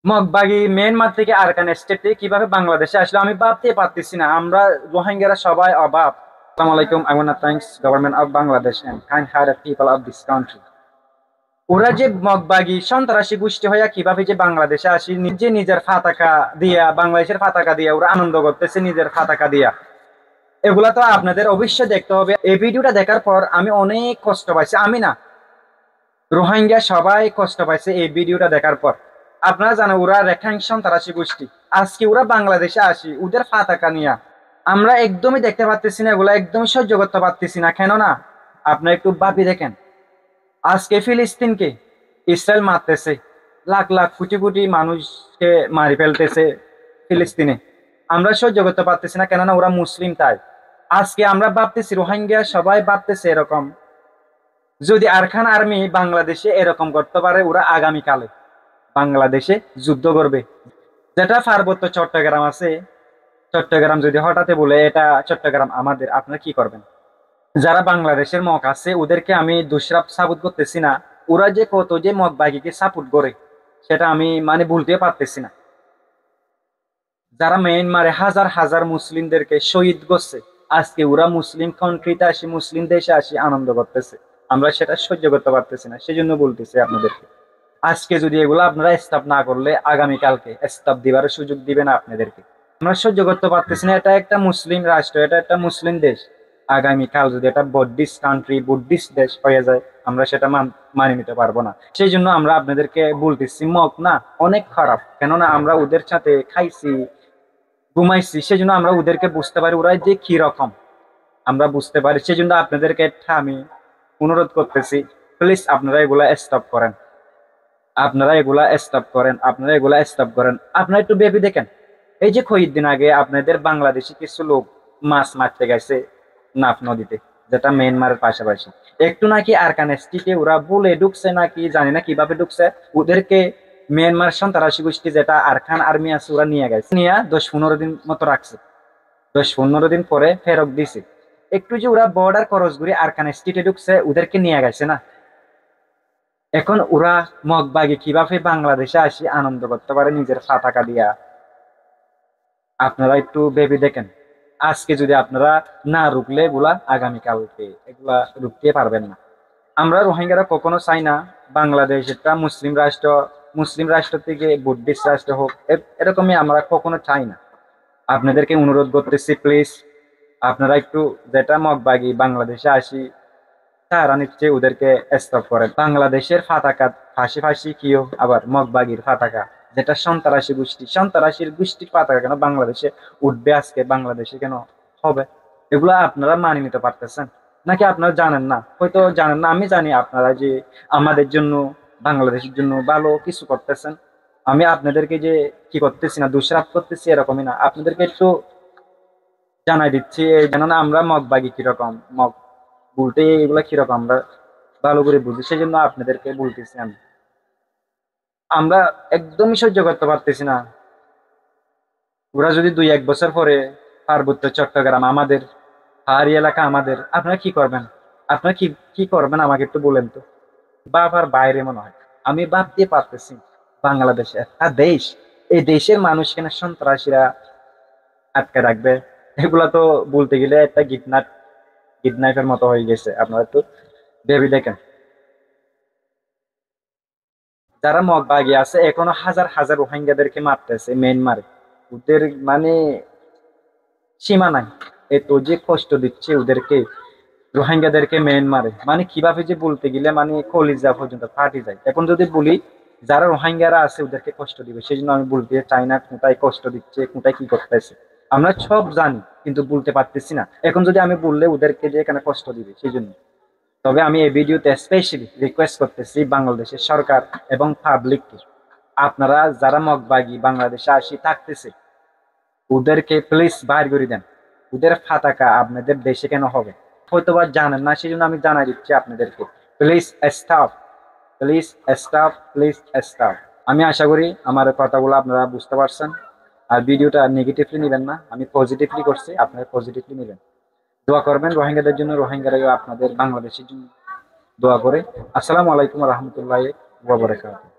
মগবাগি Myanmar থেকে Arakan state থেকে কিভাবে বাংলাদেশে আসলো আমি ভাবতে পারতেছি না। আমরা রোহিঙ্গারা সবাই অভাব। আসসালামু আলাইকুম। I want to thanks government of Bangladesh and kind hearted people of this country. ওরা যে মগবাগি সন্ত্রাসী গোষ্ঠী হইয়া কিভাবে যে বাংলাদেশে আসি, নিজে নিজের পতাকা দিয়া, বাংলাদেশের পতাকা দিয়া ওরা আনন্দ করতেছে নিজের পতাকা দিয়া। এগুলা তো আপনাদের অবশ্যই দেখতে হবে। এই ভিডিওটা দেখার পর আমি অনেক কষ্ট পাইছি। আমি না, রোহিঙ্গা সবাই কষ্ট পাইছে এই ভিডিওটা দেখার পর। আপনারা জানেন ওরা রেখাং সন্ত্রাসী গোষ্ঠী। আজকে ওরা বাংলাদেশে আসি ওদের পতাকা নিয়ে, আমরা একদমই দেখতে পাচ্ছি না, এগুলা একদমই সহ্য করতে পারতেছি না। কেননা আপনারা একটু ভাবি দেখেন, আজকে ফিলিস্তিনকে ইসরায়েল মারতেছে, লাখ লাখ কোটি কোটি মানুষকে মারি ফেলতেছে ফিলিস্তিনে। আমরা সহ্য করতে পারতেছি না, কেননা ওরা মুসলিম তাই। আজকে আমরা ভাবতেছি, রোহিঙ্গা সবাই ভাবতেছে এরকম, যদি আরকান আর্মি বাংলাদেশে এরকম করতে পারে, ওরা আগামীকালে বাংলাদেশে যুদ্ধ করবে। যেটা পার্বত্য চট্টগ্রাম আছে, চট্টগ্রাম যদি হঠাৎ বলে এটা চট্টগ্রাম আমাদের, আপনারা কি করবেন? যারা বাংলাদেশের মগ আছে ওদেরকে আমি দোষারোপ সাবুত করতেছি না। ওরা যে কত যে মগ বাগিকে সাপোর্ট করে সেটা আমি ভুলতে পারতেছি না। যারা মিয়ানমারে হাজার হাজার মুসলিমদেরকে শহীদ করছে, আজকে ওরা মুসলিম কান্ট্রিতে আসি, মুসলিম দেশে আসি আনন্দ করতেছে। আমরা সেটা সহ্য করতে পারতেছি না, সেজন্য বলতেছি আপনাদেরকে, আজকে যদি এগুলো আপনারা স্টপ না করলে আগামীকালকে স্টপ দিবার সুযোগ দিবে না আপনাদেরকে। আমরা সহ্য করতে পারতেছি না। এটা একটা মুসলিম রাষ্ট্র, এটা একটা মুসলিম দেশ। আগামীকাল যদি এটা বুদ্ধিস্ট কান্ট্রি, বুদ্ধিস্ট দেশ হয়ে যায়, আমরা সেটা মানিয়ে নিতে পারবো না। সেই জন্য আমরা আপনাদেরকে বলতেছি, মগ না অনেক খারাপ। কেননা আমরা ওদের সাথে খাইছি, ঘুমাইছি, সেই জন্য আমরা ওদেরকে বুঝতে পারি ওরা যে কি রকম, আমরা বুঝতে পারি। সেই জন্য আপনাদেরকে আমি অনুরোধ করতেছি, প্লিজ আপনারা এগুলা স্টপ করেন, আপনারা এগুলা স্টপ করেন, আপনারা এগুলা স্টপ করেন। আপনারা একটু ভেবে দেখেন, এই যে কয়েকদিন আগে আপনাদের বাংলাদেশি কিছু লোক মাছ মারতে গেছে নাফ নদীতে, যেটা মিয়ানমারের পাশাপাশি, একটু নাকি আরাকান স্টেটে ওরা বলে ঢুকছে, নাকি জানি না কিভাবে ঢুকছে, ওদেরকে মিয়ানমার সন্ত্রাসী গোষ্ঠী যেটা আরকান আর্মি আছে ওরা নিয়ে গেছে, নিয়ে 10-15 দিন মতো রাখছে। 10-15 দিন পরে ফেরত দিছে। একটু যে ওরা বর্ডার ক্রস করে আরাকান স্টেটে ঢুকছে, ওদেরকে নিয়ে গেছে না। এখন ওরা মগবাগি কিভাবে বাংলাদেশে আসি আনন্দ করতে পারে নিজের পতাকা দিয়া, আপনারা একটু ভেবে দেখেন। আজকে যদি আপনারা না রুখলে এগুলা আগামীকালকে এগুলা রুখতে পারবেন না। আমরা রোহিঙ্গারা কখনো চাই না বাংলাদেশ একটা মুসলিম রাষ্ট্র, মুসলিম রাষ্ট্র থেকে বুদ্ধিস্ট রাষ্ট্র হোক, এরকমই আমরা কখনো চাই না। আপনাদেরকে অনুরোধ করতেছি, প্লিজ আপনারা একটু যেটা মগবাগি বাংলাদেশে আসি তারা নিচ্ছে ওদেরকে স্টপ করেন। বাংলাদেশের পতাকা ফাঁসি ফাঁসি কিও, আবার মগবাগির পতাকা যেটা সন্ত্রাসী গোষ্ঠী, সন্ত্রাসীর গোষ্ঠীর পতাকা কেন বাংলাদেশে উঠবে, আজকে বাংলাদেশে কেন হবে? এগুলা আপনারা মানিয়ে নিতে পারতেছেন নাকি আপনারা জানেন না? হয়তো জানেন না, আমি জানি আপনারা যে আমাদের জন্য, বাংলাদেশের জন্য ভালো কিছু করতেছেন। আমি আপনাদেরকে যে কি করতেছি না, দোষারোপ করতেছি এরকমই না, আপনাদেরকে একটু জানাই দিচ্ছি যেন না আমরা মগবাগি কিরকম, মগ বলতে এগুলা কিরকম আমরা ভালো করে বুঝি, সেই জন্য আপনাদেরকে বলতেছি। আমরা একদমই সহ্য করতে পারতেছি না। ওরা যদি 2-1 বছর পরে পার্বত্য চট্টগ্রাম আমাদের, পাহাড়ি এলাকা আমাদের, আপনারা কি করবেন? আপনারা কি কি করবেন আমাকে একটু বলেন তো। বাবার বাইরে মনে হয়, আমি ভাবতে পারতেছি বাংলাদেশে একটা দেশ, এই দেশের মানুষ কেন সন্ত্রাসীরা আটকে রাখবে? এগুলা তো বলতে গেলে একটা কিডন্যাপের মতো হয়ে গেছে। আপনারা একটু ভেবে দেখেন, যারা মগবাগি আছে এখনো হাজার হাজার রোহিঙ্গাদেরকে মারতেছে মিয়ানমারে। ওদের সীমা নাই, এত যে কষ্ট দিচ্ছে ওদেরকে, রোহিঙ্গাদেরকে মিয়ানমারে, কিভাবে যে বলতে গেলে কলিজা পর্যন্ত ফাটি যায়। এখন যদি বলি যারা রোহিঙ্গারা আছে ওদেরকে কষ্ট দিবে, সেই জন্য আমি বলতে চাই না কোথায় কষ্ট দিচ্ছে, কোথায় কি করতেছে। আমরা সব জানি কিন্তু বলতে পারতেছি না। এখন যদি আমি বললে ওদেরকে যে এখানে কষ্ট দিবে, সেই জন্য। তবে আমি এই ভিডিওতে স্পেশালি রিকোয়েস্ট করতেছি বাংলাদেশের সরকার এবং পাবলিককে, আপনারা যারা মগবাগি বাংলাদেশে আসি থাকতেছে ওদেরকে প্লিজ বাইর করে দেন। ওদের পতাকা আপনাদের দেশে কেন হবে? হয়তোবা জানেন না, সেই জন্য আমি জানাই দিচ্ছি আপনাদেরকে, please stop, please stop, please stop. আমি আশা করি আমার কথাগুলো আপনারা বুঝতে পারছেন। আর ভিডিওটা নেগেটিভলি নেবেন না, আমি পজিটিভলি করছি, আপনারা পজিটিভলি নেবেন। দোয়া করবেন রোহিঙ্গাদের জন্য, রোহিঙ্গারা আপনাদের বাংলাদেশের জন্য দোয়া করে। আসসালামু আলাইকুম ওয়া রাহমাতুল্লাহি ওয়া বারাকাতুহু।